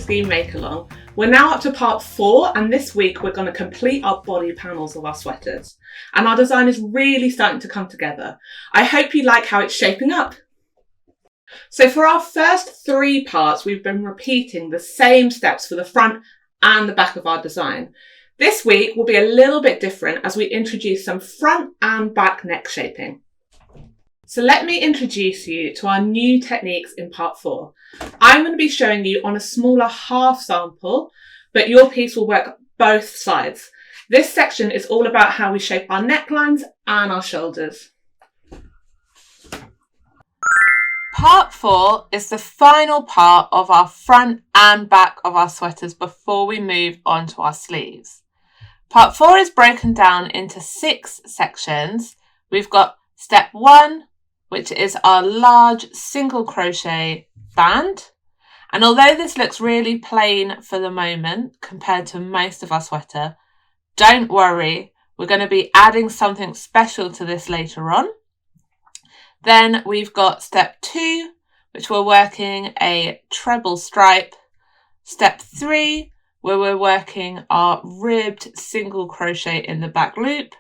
Scheme Make Along. We're now up to part 4, and this week we're going to complete our body panels of our sweaters. And our design is really starting to come together. I hope you like how it's shaping up. So for our first 3 parts, we've been repeating the same steps for the front and the back of our design. This week will be a little bit different as we introduce some front and back neck shaping. So let me introduce you to our new techniques in part 4. I'm going to be showing you on a smaller half sample, but your piece will work both sides. This section is all about how we shape our necklines and our shoulders. Part 4 is the final part of our front and back of our sweaters before we move on to our sleeves. Part 4 is broken down into 6 sections. We've got step 1, which is our large single crochet band. And although this looks really plain for the moment compared to most of our sweater, don't worry, we're going to be adding something special to this later on. Then we've got step 2, which we're working a treble stripe. Step 3, where we're working our ribbed single crochet in the back loop.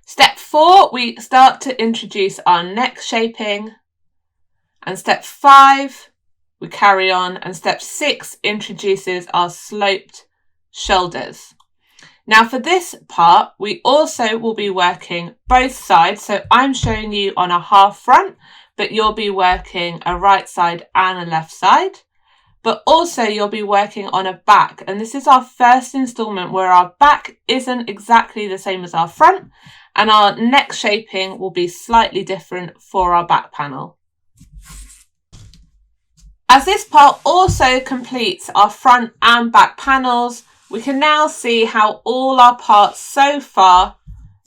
Step 4, we start to introduce our neck shaping. And step 5, we carry on. And step 6 introduces our sloped shoulders. Now for this part, we also will be working both sides. So I'm showing you on a half front, but you'll be working a right side and a left side. But also you'll be working on a back. And this is our first installment where our back isn't exactly the same as our front. And our neck shaping will be slightly different for our back panel. As this part also completes our front and back panels, we can now see how all our parts so far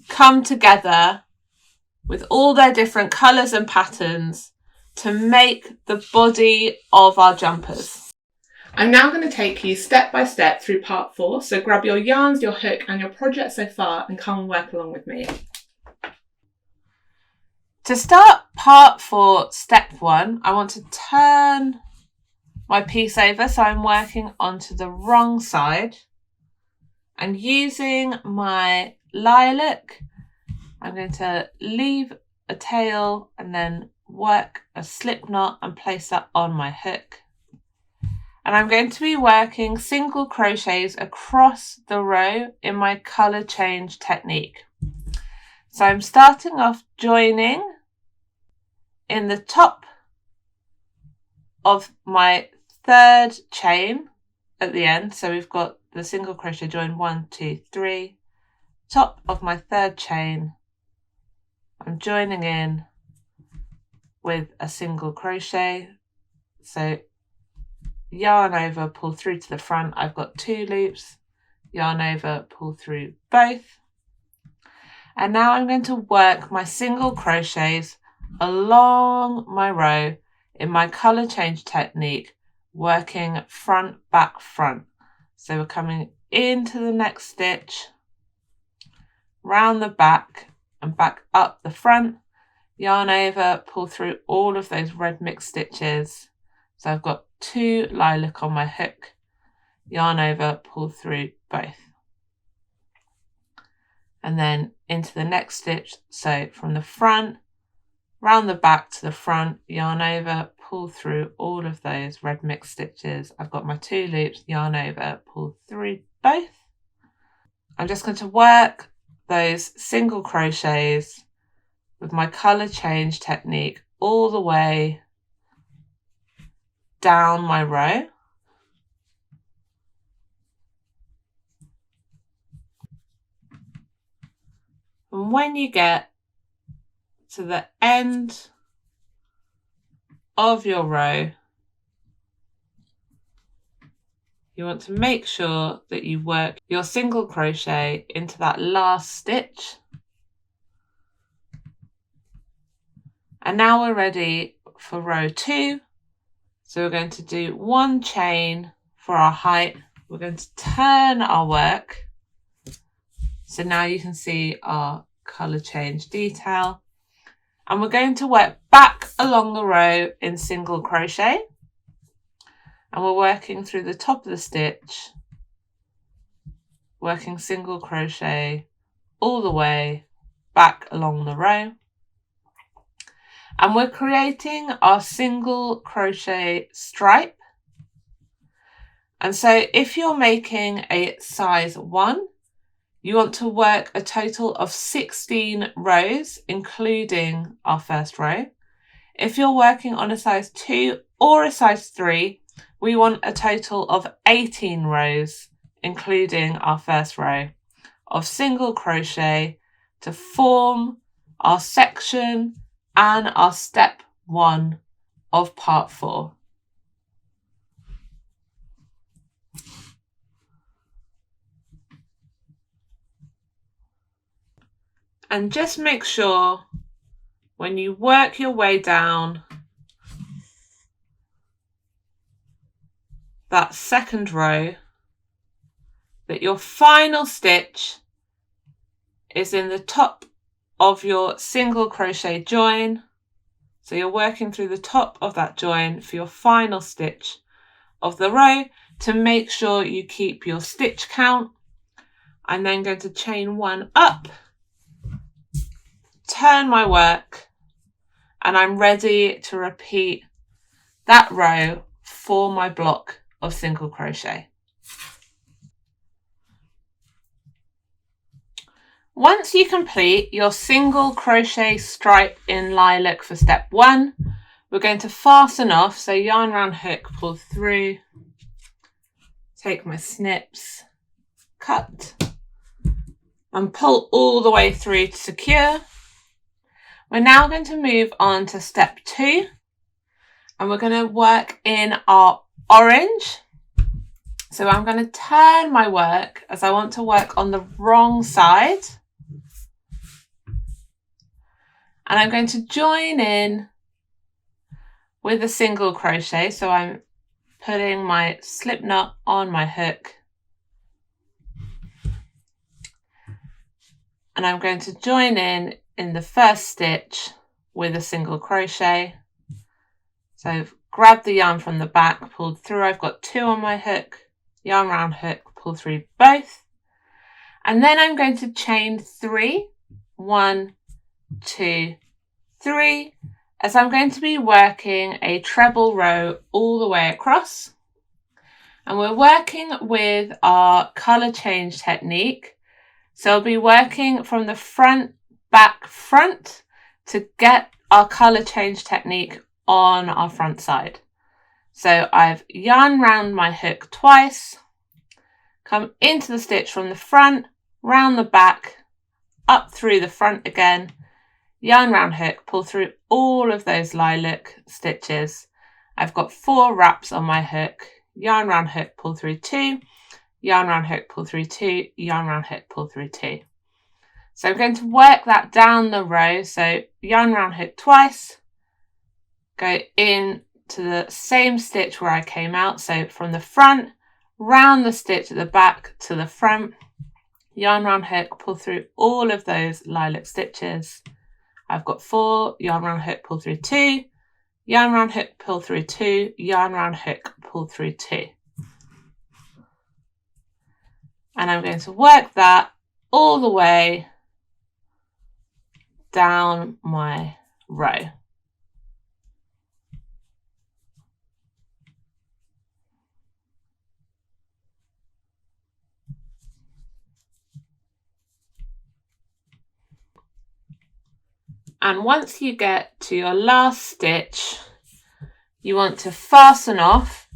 come together with all their different colours and patterns to make the body of our jumpers. I'm now going to take you step by step through part 4, so grab your yarns, your hook and your project so far and come and work along with me. To start part 4, step 1, I want to turn my piece over so I'm working onto the wrong side. And using my lilac, I'm going to leave a tail and then work a slip knot and place that on my hook. And I'm going to be working single crochets across the row in my colour change technique. So I'm starting off joining in the top of my 3rd chain at the end. So we've got the single crochet join 1, 2, 3, top of my 3rd chain. I'm joining in with a single crochet. So yarn over, pull through to the front. I've got 2 loops, yarn over, pull through both. And now I'm going to work my single crochets along my row in my colour change technique, working front, back, front. So we're coming into the next stitch, round the back and back up the front, yarn over, pull through all of those red mixed stitches. So I've got 2 lilac on my hook, yarn over, pull through both. And then into the next stitch, so from the front, round the back to the front, yarn over, pull through all of those red mixed stitches. I've got my 2 loops, yarn over, pull through both. I'm just going to work those single crochets with my colour change technique all the way down my row. And when you get to the end of your row, you want to make sure that you work your single crochet into that last stitch. And now we're ready for row 2. So we're going to do 1 chain for our height. We're going to turn our work. So now you can see our colour change detail. And we're going to work back along the row in single crochet. and we're working through the top of the stitch, working single crochet all the way back along the row. And we're creating our single crochet stripe. And so if you're making a size 1, you want to work a total of 16 rows, including our first row. If you're working on a size 2 or a size 3, we want a total of 18 rows, including our first row of single crochet to form our section and our step 1 of part 4. And just make sure when you work your way down that second row that your final stitch is in the top of your single crochet join. So you're working through the top of that join for your final stitch of the row to make sure you keep your stitch count. I'm then going to chain 1 up, turn my work, and I'm ready to repeat that row for my block of single crochet. Once you complete your single crochet stripe in lilac for step 1, we're going to fasten off. So yarn round hook, pull through, take my snips, cut, and pull all the way through to secure. We're now going to move on to step 2, and we're going to work in our orange. So I'm going to turn my work as I want to work on the wrong side. And I'm going to join in with a single crochet. So I'm putting my slip knot on my hook. And I'm going to join in the first stitch with a single crochet. So I've grabbed the yarn from the back, pulled through. I've got 2 on my hook, yarn round hook, pull through both. And then I'm going to chain 3, 1, 2, 3, as I'm going to be working a treble row all the way across. And we're working with our colour change technique. So I'll be working from the front, back, front to get our colour change technique on our front side. So I've yarn round my hook twice, come into the stitch from the front, round the back, up through the front again, yarn round hook, pull through all of those lilac stitches. I've got 4 wraps on my hook, yarn round hook, pull through 2, yarn round hook, pull through 2, yarn round hook, pull through 2. So I'm going to work that down the row. So yarn round hook twice, go in to the same stitch where I came out. So from the front, round the stitch at the back to the front, yarn round hook, pull through all of those lilac stitches. I've got 4, yarn round hook, pull through 2, yarn round hook, pull through 2, yarn round hook, pull through 2. And I'm going to work that all the way down my row. And once you get to your last stitch, you want to fasten off,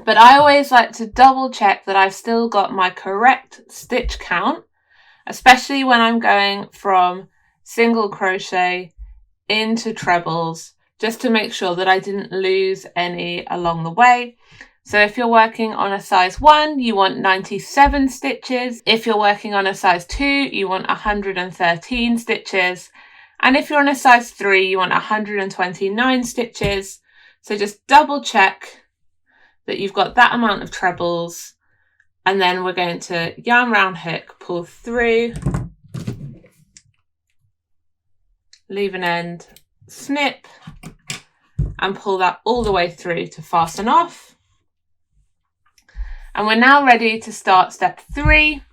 but I always like to double check that I've still got my correct stitch count, especially when I'm going from single crochet into trebles, just to make sure that I didn't lose any along the way. So if you're working on a size 1, you want 97 stitches. If you're working on a size 2, you want 113 stitches. And if you're on a size 3, you want 129 stitches. So just double check that you've got that amount of trebles. And then we're going to yarn round hook, pull through, leave an end, snip, and pull that all the way through to fasten off. And we're now ready to start step 3.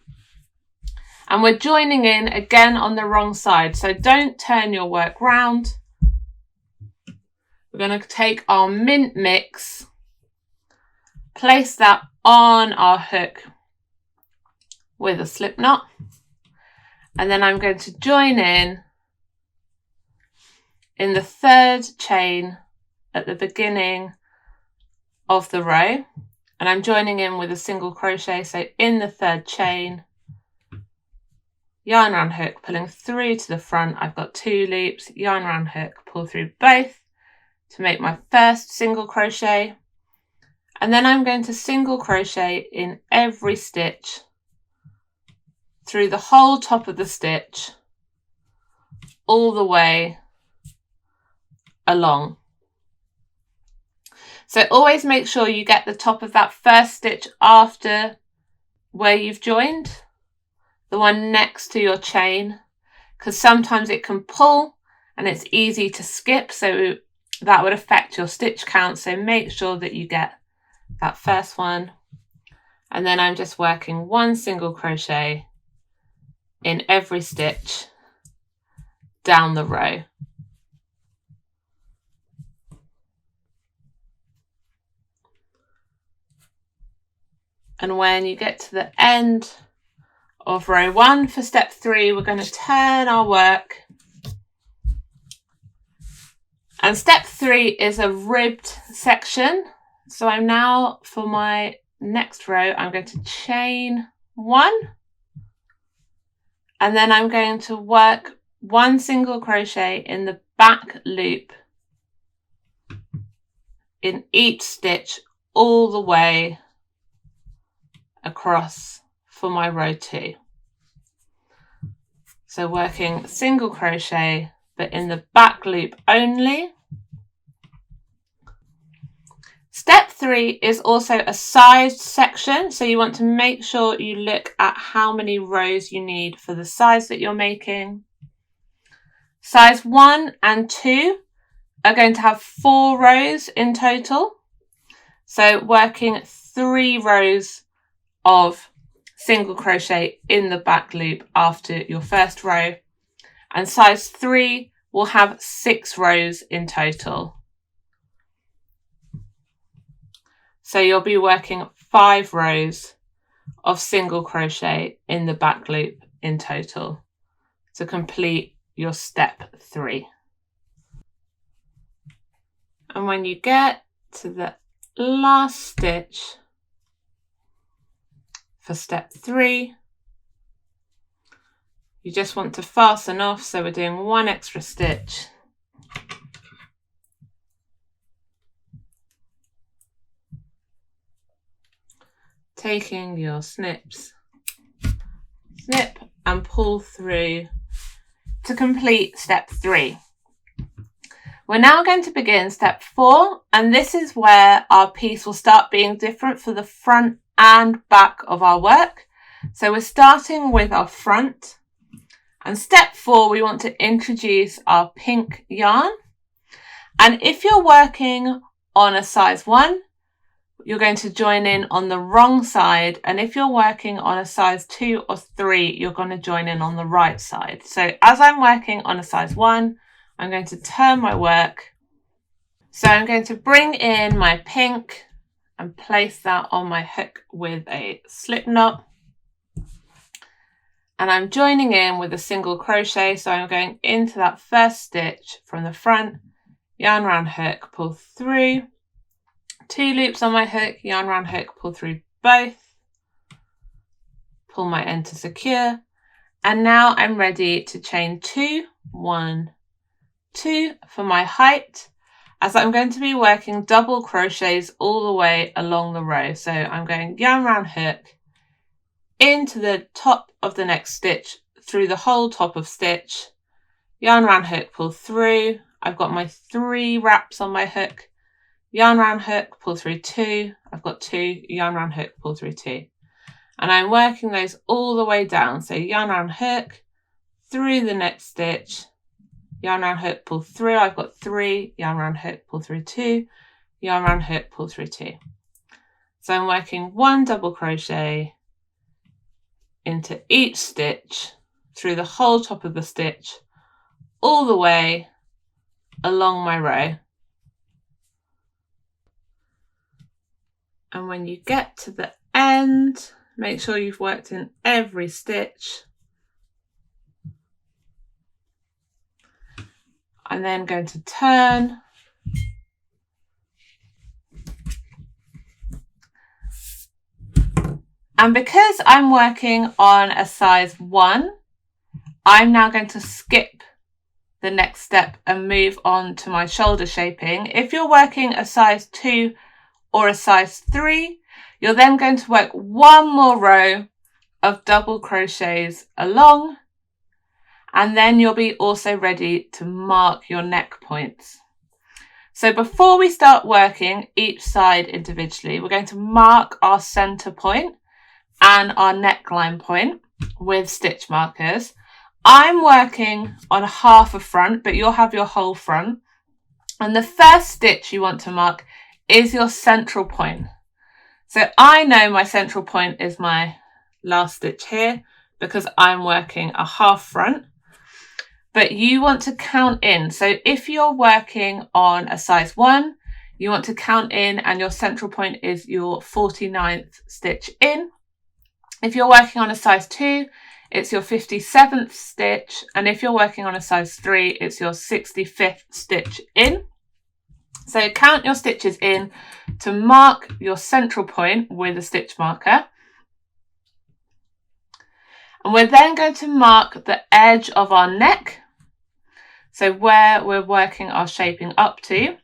And we're joining in again on the wrong side. So don't turn your work round. We're going to take our mint mix, place that on our hook with a slip knot. And then I'm going to join in the 3rd chain at the beginning of the row. And I'm joining in with a single crochet. So in the 3rd chain, yarn round hook, pulling through to the front. I've got 2 loops, yarn round hook, pull through both to make my first single crochet. And then I'm going to single crochet in every stitch through the whole top of the stitch, all the way along. So always make sure you get the top of that first stitch after where you've joined, the one next to your chain, because sometimes it can pull and it's easy to skip, so that would affect your stitch count. So make sure that you get that first one. And then I'm just working 1 single crochet in every stitch down the row. And when you get to the end of row 1 for step 3, we're going to turn our work. And step 3 is a ribbed section. So I'm now, for my next row, I'm going to chain 1. And then I'm going to work 1 single crochet in the back loop in each stitch all the way across for my row 2. So working single crochet, but in the back loop only. Step 3 is also a sized section, so you want to make sure you look at how many rows you need for the size that you're making. Size 1 and 2 are going to have 4 rows in total, so working 3 rows of single crochet in the back loop after your first row, and size 3 will have 6 rows in total. So you'll be working 5 rows of single crochet in the back loop in total to complete your step 3. And when you get to the last stitch for step 3, you just want to fasten off, so we're doing 1 extra stitch. Taking your snip and pull through to complete step 3. We're now going to begin step 4, and this is where our piece will start being different for the front and back of our work. So we're starting with our front, and step 4 we want to introduce our pink yarn. And if you're working on a size 1, you're going to join in on the wrong side, and if you're working on a size 2 or 3, you're going to join in on the right side. So as I'm working on a size 1, I'm going to turn my work. So I'm going to bring in my pink and place that on my hook with a slip knot, and I'm joining in with a single crochet. So I'm going into that first stitch from the front, yarn round hook, pull through, 2 loops on my hook, yarn round hook, pull through both, pull my end to secure, and now I'm ready to chain 2, 1, 2 for my height, as I'm going to be working double crochets all the way along the row. So I'm going yarn round hook into the top of the next stitch through the whole top of stitch, yarn round hook, pull through. I've got my 3 wraps on my hook, yarn round hook, pull through 2, I've got 2, yarn round hook, pull through 2, and I'm working those all the way down. So yarn round hook through the next stitch, yarn round hook, pull through, I've got 3, yarn round hook, pull through 2, yarn round hook, pull through 2. So I'm working 1 double crochet into each stitch through the whole top of the stitch all the way along my row. And when you get to the end, make sure you've worked in every stitch. I'm then going to turn and because I'm working on a size 1, I'm now going to skip the next step and move on to my shoulder shaping. If you're working a size 2 or a size 3, you're then going to work 1 more row of double crochets along, and then you'll be also ready to mark your neck points. So before we start working each side individually, we're going to mark our center point and our neckline point with stitch markers. I'm working on half a front, but you'll have your whole front. And the first stitch you want to mark is your central point. So I know my central point is my last stitch here because I'm working a half front, but you want to count in. So if you're working on a size 1, you want to count in and your central point is your 49th stitch in. If you're working on a size 2, it's your 57th stitch. And if you're working on a size 3, it's your 65th stitch in. So count your stitches in to mark your central point with a stitch marker. And we're then going to mark the edge of our neck. So where we're working our shaping up to.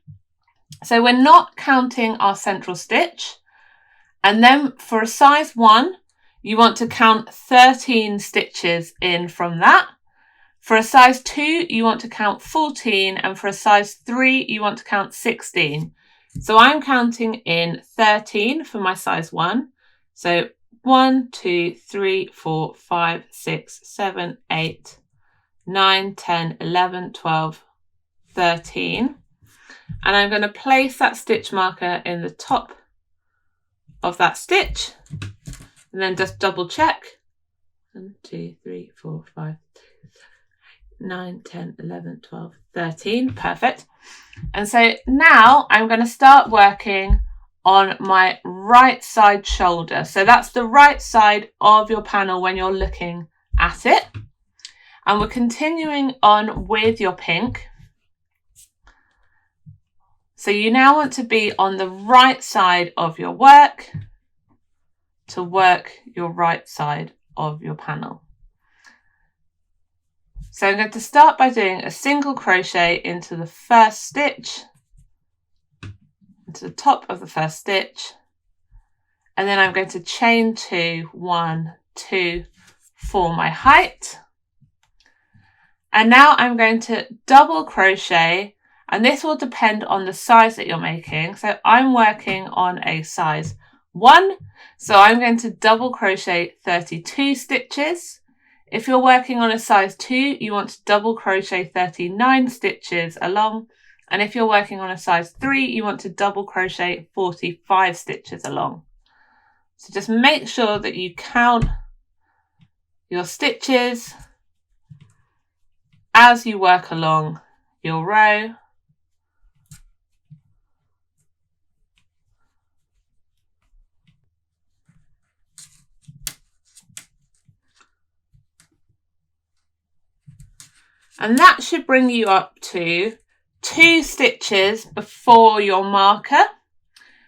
So we're not counting our central stitch. And then for a size 1, you want to count 13 stitches in from that. For a size 2, you want to count 14, and for a size 3, you want to count 16. So I'm counting in 13 for my size 1. So 1, 2, 3, 4, 5, 6, 7, 8, 9, 10, 11, 12, 13. And I'm going to place that stitch marker in the top of that stitch and then just double check. 1, 2, 3, 4, 5, 9, 10, 11, 12, 13. Perfect. And so now I'm going to start working on my right side shoulder. So that's the right side of your panel when you're looking at it. And we're continuing on with your pink. So you now want to be on the right side of your work to work your right side of your panel. So I'm going to start by doing a single crochet into the first stitch, into the top of the first stitch, and then I'm going to chain 2, 1, 2 for my height. And now I'm going to double crochet, and this will depend on the size that you're making. So I'm working on a size 1, so I'm going to double crochet 32 stitches. If you're working on a size 2, you want to double crochet 39 stitches along. And if you're working on a size 3, you want to double crochet 45 stitches along. So just make sure that you count your stitches as you work along your row. And that should bring you up to 2 stitches before your marker.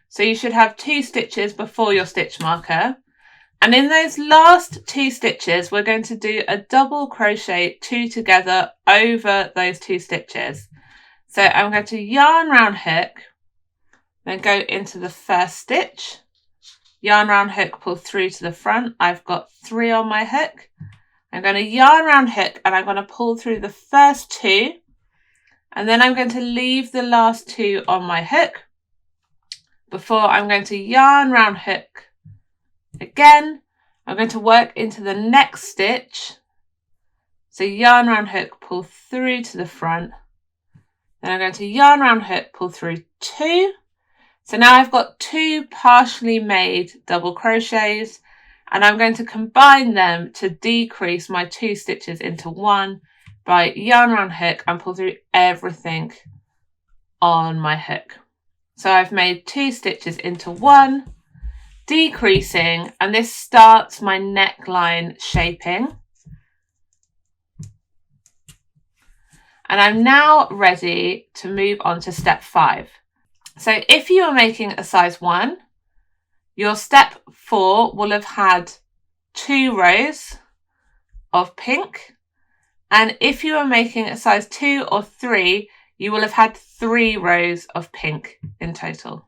So you should have 2 stitches before your stitch marker. And in those last 2 stitches, we're going to do a double crochet 2 together over those 2 stitches. So I'm going to yarn round hook, then go into the first stitch, yarn round hook, pull through to the front. I've got 3 on my hook. I'm going to yarn round hook and I'm going to pull through the first 2, and then I'm going to leave the last 2 on my hook before I'm going to yarn round hook again. I'm going to work into the next stitch. So yarn round hook, pull through to the front. Then I'm going to yarn round hook, pull through 2. So now I've got 2 partially made double crochets, and I'm going to combine them to decrease my 2 stitches into 1 by yarn around hook and pull through everything on my hook. So I've made 2 stitches into 1, decreasing, and this starts my neckline shaping. And I'm now ready to move on to step 5. So if you are making a size 1, your step 4 will have had 2 rows of pink. And if you are making a size 2 or 3, you will have had 3 rows of pink in total.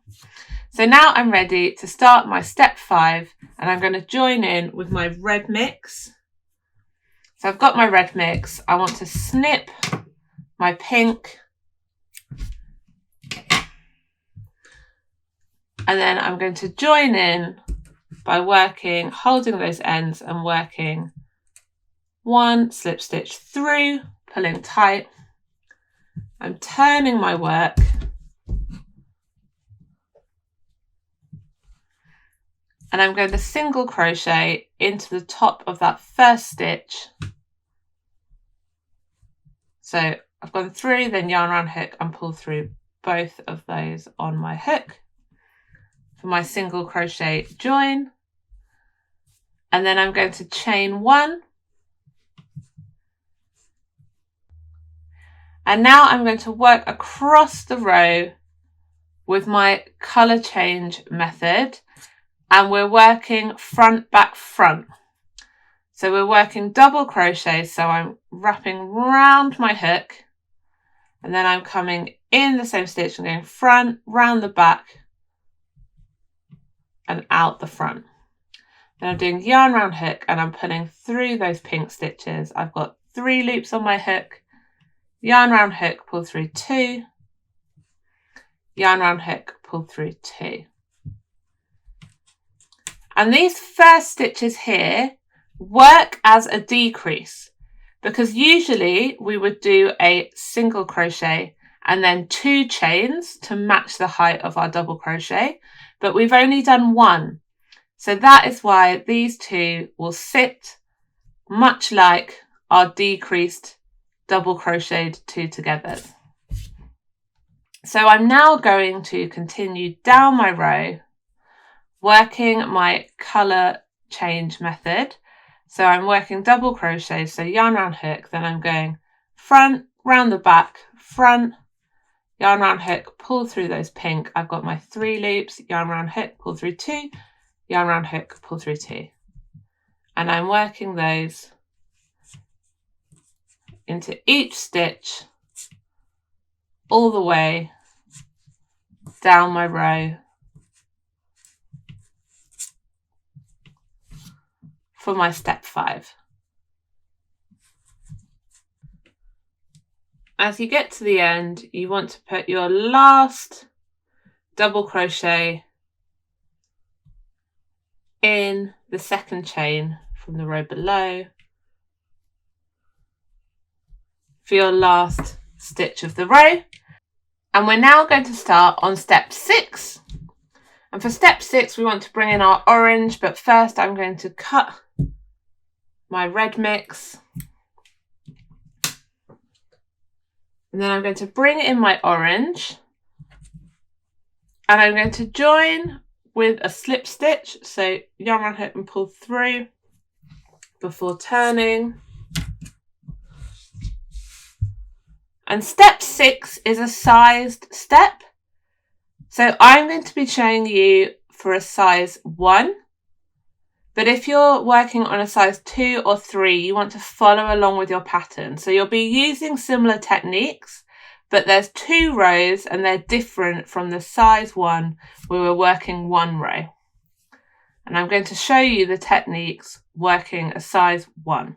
So now I'm ready to start my step 5, and I'm going to join in with my red mix. So I've got my red mix. I want to snip my pink, and then I'm going to join in by holding those ends and working 1 slip stitch through, pulling tight. I'm turning my work and I'm going to single crochet into the top of that first stitch. So I've gone through, then yarn around hook and pull through both of those on my hook for my single crochet join. And then I'm going to chain 1. And now I'm going to work across the row with my colour change method, and we're working front, back, front. So we're working double crochet, so I'm wrapping round my hook, and then I'm coming in the same stitch and going front, round the back, and out the front. Then I'm doing yarn round hook and I'm pulling through those pink stitches. I've got 3 loops on my hook, yarn round hook, pull through 2, yarn round hook, pull through 2. And these first stitches here work as a decrease, because usually we would do a single crochet and then 2 chains to match the height of our double crochet, but we've only done 1. So that is why these 2 will sit much like our decreased double crocheted 2 together. So I'm now going to continue down my row, working my colour change method. So I'm working double crochet, so yarn round hook, then I'm going front, round the back, front, yarn round hook, pull through those pink. I've got my 3 loops, yarn round hook, pull through 2, yarn round hook, pull through 2. And I'm working those into each stitch all the way down my row for my step 5. As you get to the end, you want to put your last double crochet in the second chain from the row below for your last stitch of the row. And we're now going to start on step 6. And for step 6, we want to bring in our orange, but first I'm going to cut my red mix. And then I'm going to bring in my orange, and I'm going to join with a slip stitch. So yarn around hook and pull through before turning. And step 6 is a sized step. So I'm going to be showing you for a size 1. But if you're working on a size 2 or 3, you want to follow along with your pattern. So you'll be using similar techniques, but there's 2 rows and they're different from the size 1 where we're working 1 row. And I'm going to show you the techniques working a size 1.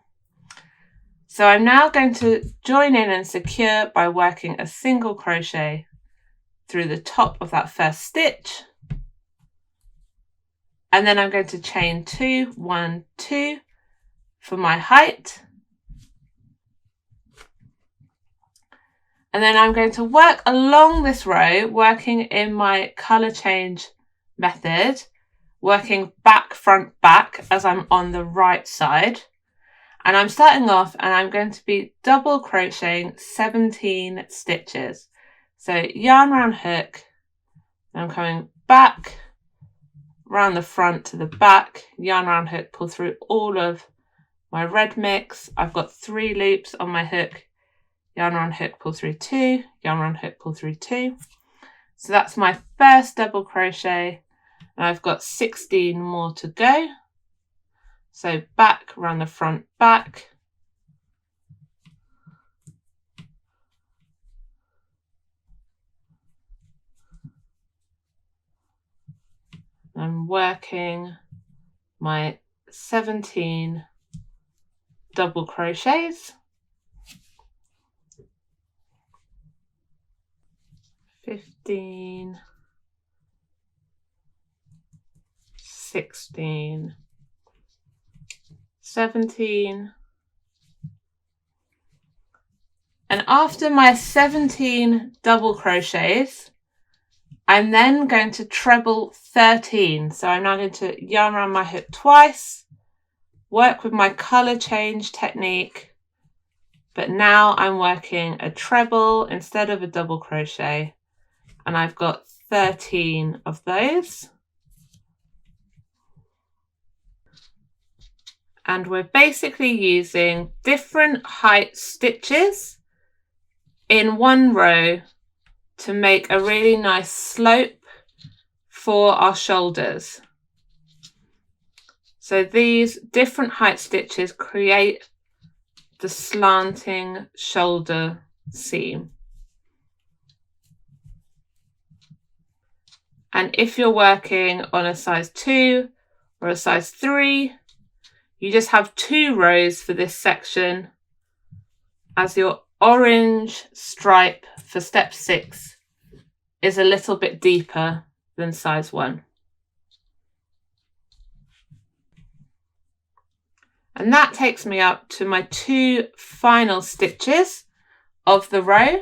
So I'm now going to join in and secure by working a single crochet through the top of that first stitch. And then I'm going to chain 2, 1, 2 for my height. And then I'm going to work along this row, working in my colour change method, working back, front, back as I'm on the right side. And I'm starting off and I'm going to be double crocheting 17 stitches. So yarn round hook, I'm coming back, round the front to the back, yarn round hook, pull through all of my red mix. I've got 3 loops on my hook, yarn round hook, pull through 2, yarn round hook, pull through 2. So that's my first double crochet, and I've got 16 more to go. So back, round the front, back. I'm working my 17 double crochets. 15, 16, 17. And after my 17 double crochets, I'm then going to treble 13. So I'm now going to yarn around my hook twice, work with my colour change technique, but now I'm working a treble instead of a double crochet, and I've got 13 of those. And we're basically using different height stitches in one row to make a really nice slope for our shoulders. So these different height stitches create the slanting shoulder seam. And if you're working on a size 2 or a size 3, you just have 2 rows for this section, as your orange stripe for step 6 is a little bit deeper than size 1. And that takes me up to my 2 final stitches of the row.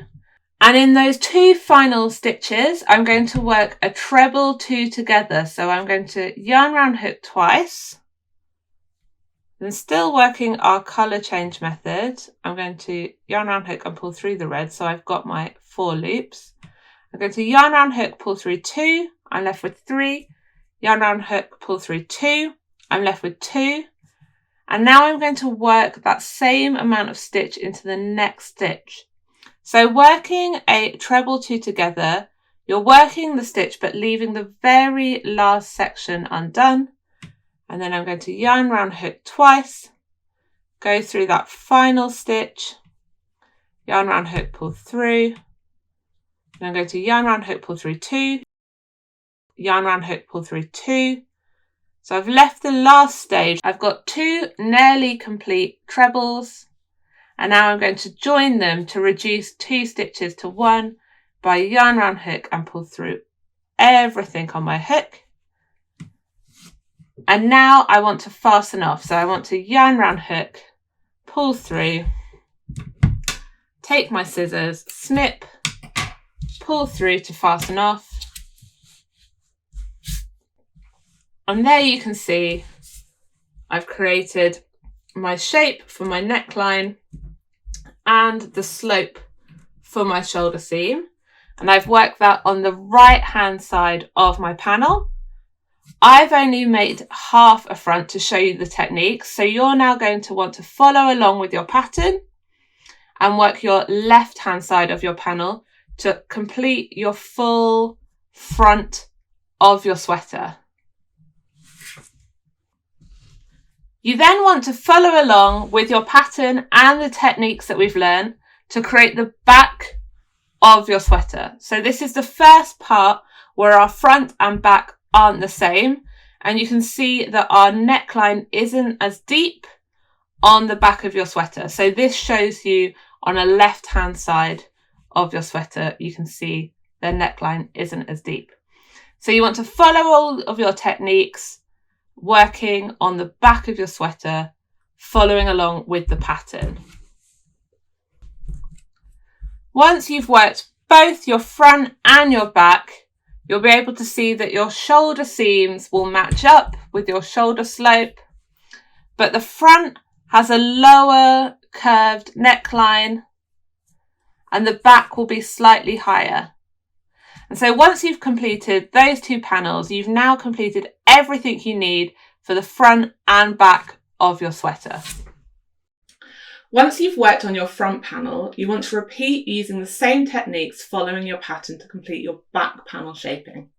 And in those 2 final stitches, I'm going to work a treble 2 together. So I'm going to yarn round hook twice. Then still working our colour change method, I'm going to yarn round hook and pull through the red. So I've got my 4 loops. I'm going to yarn round hook, pull through 2. I'm left with 3. Yarn round hook, pull through 2. I'm left with 2. And now I'm going to work that same amount of stitch into the next stitch. So working a treble 2 together, you're working the stitch but leaving the very last section undone. And then I'm going to yarn round hook twice, go through that final stitch, yarn round hook, pull through. Then I'm going to yarn round hook, pull through 2, yarn round hook, pull through 2. So I've left the last stage. I've got 2 nearly complete trebles. And now I'm going to join them to reduce 2 stitches to 1 by yarn round hook and pull through everything on my hook. And now I want to fasten off. So I want to yarn round hook, pull through, take my scissors, snip, pull through to fasten off. And there you can see I've created my shape for my neckline and the slope for my shoulder seam, and I've worked that on the right hand side of my panel. I've only made half a front to show you the technique, so you're now going to want to follow along with your pattern and work your left hand side of your panel to complete your full front of your sweater. You then want to follow along with your pattern and the techniques that we've learned to create the back of your sweater. So this is the first part where our front and back aren't the same. And you can see that our neckline isn't as deep on the back of your sweater. So this shows you on a left-hand side of your sweater, you can see the neckline isn't as deep. So you want to follow all of your techniques, working on the back of your sweater, following along with the pattern. Once you've worked both your front and your back, you'll be able to see that your shoulder seams will match up with your shoulder slope, but the front has a lower curved neckline and the back will be slightly higher. And so once you've completed those two panels, you've now completed everything you need for the front and back of your sweater. Once you've worked on your front panel, you want to repeat using the same techniques following your pattern to complete your back panel shaping.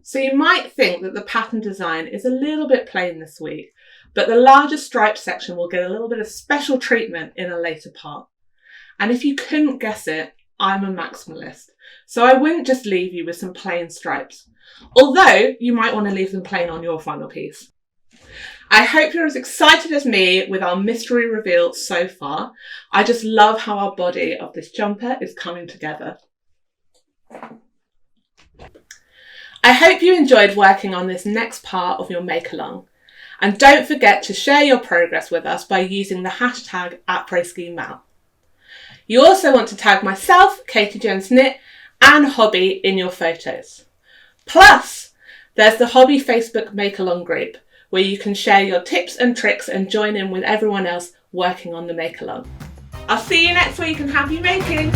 So you might think that the pattern design is a little bit plain this week, but the larger striped section will get a little bit of special treatment in a later part. And if you couldn't guess it, I'm a maximalist, so I wouldn't just leave you with some plain stripes, although you might want to leave them plain on your final piece. I hope you're as excited as me with our mystery reveal so far. I just love how our body of this jumper is coming together. I hope you enjoyed working on this next part of your make along. And don't forget to share your progress with us by using the hashtag @ProSchemeMal. You also want to tag myself, Katie Jones Knit, and Hobby in your photos. Plus, there's the Hobby Facebook Make Along group, where you can share your tips and tricks and join in with everyone else working on the make along. I'll see you next week and happy making!